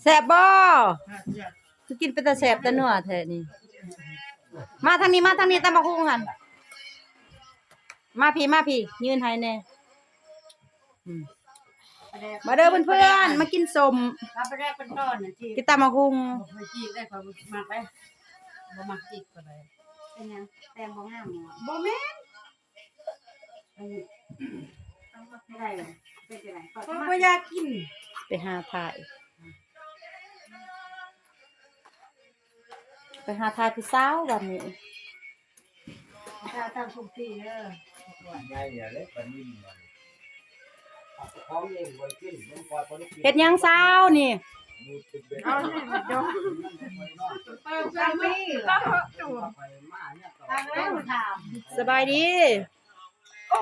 แซ่บบ่คือกินเป็นตาแซ่บตาเนื้อแท้นี่มาทางนี้ตำบักหุ่งหั่นมาพี่ยืนให้แน่มาเด้อเพื่อนๆมากินสมรับไปแรกเป็นต้นที่กินตำบักหุ่งไปจีได้ความมากไปบ่มักจิกก็ได้เป็นยังแต่บ่งามบ่แม่นไม่ได้เลยเป็นจังได๋ก็บ่อยากกินไปหาถ่ายผู้สาววันนี้ถ้าทำทุกที่เด้อเฮ็ดหยังสาวนี่เอานี่มาดมเปิดใจมีก็ดูทางแล้วถามสบายดีโอ้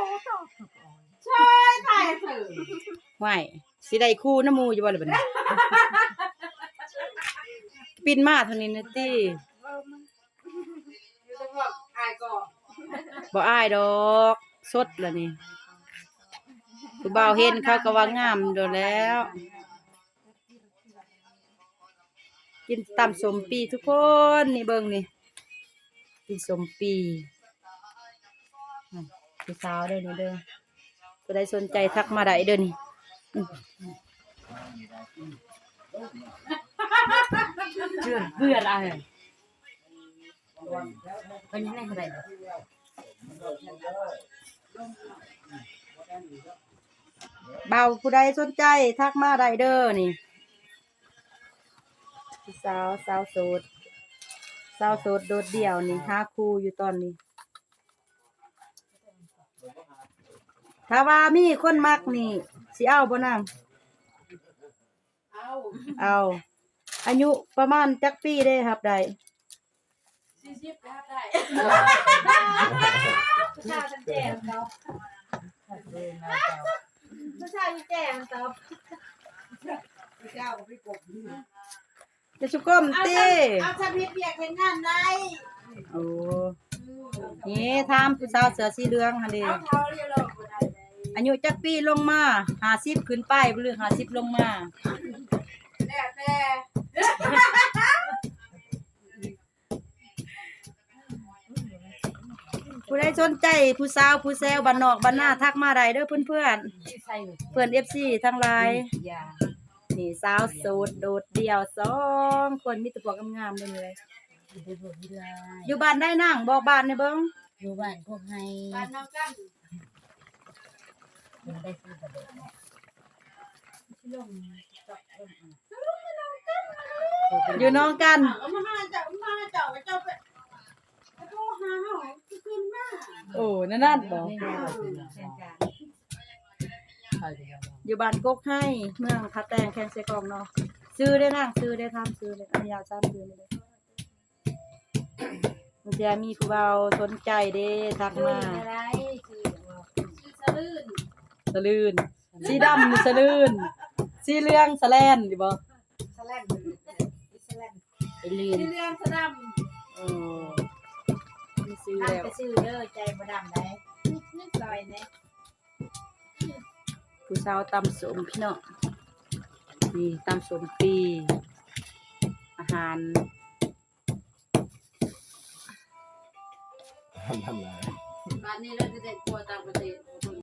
ใช่ถ่ายเถอะห่วยสิได้คู่น้ำหมู่อยู่บ่ล่ะบัดนี้ปิ่นมาเท่านี้นะติบ่อายดอกสดแล้วนี่ผู้บ่าวเห็นเขาก็ว่างามโดนแล้วกินตำสมปีทุกคนนี่เบิ่งนี่กินสมปีผู้สาวเด้อนี่เด้อผู้ใดสนใจทักมาได้เด้อนี่เบื่ออะไรเป็นยังไงผู้ใดเบาผู้ใดสนใจทักมาได้เด้อนี่สาวโสดโดดเดี่ยวนี่หาคู่อยู่ตอนนี้ถ้าว่ามีคนมักนี่สิเอาบ่นางเอาอายุประมาณจักปีได้ครับได้40ครับได้ผู้ชายแจ่มครับผู้ชายแจ่มครับเจ้าก็ไปกบจะสุก้มตีเอาชาพิษเปียกเห็นงานได้โอ้นี่ทำผู้สาวเสือสีเหลืองหั่นเด้อายุจักปีลงมา50ขึ้นไปบ่หรือ50ลงมาแต่ผู้ใดสนใจผู้สาวผู้แซวบ้านนอกบ้านนาทักมาได้เด้อเพื่อนFC ทั้งหลายนี่สาวโสดโดดเดี่ยว2คนมีแต่พวกงามๆเลยอยู่บ้านได้นั่งบอกบ้านได้เบิ่งอยู่บ้านพวกไห้บ้านน้องกันได้ซื้อประเด็นอยู่น้องกันเอามาให้เจ้าไปโทรหาเฮาขึ้นมา โอ้นั่นบ่อยู่บ้านกกให้เมืองพะแตงแคนเซกองเนาะซื้อได้นั่งซื้อได้ทำซื้อเลยอันยาวซ้ำซื้อเลยมันจะมีผู้เบาสนใจเด้ทักมาอะไรคือสลื่นสีดำสลื่นสีเหลืองสแลนดิบ่สแลนไปลื่นสีเหลืองสดำโอ้มีซื้อแล้วไปซื้อเด้อใจบ่ดำได้นึกซอยแน่ผู้สาวตำสมพี่น้องนี่ตำสมปีอาหารทำไรบ้านนี้เราจะได้กลัวต่างประเทศ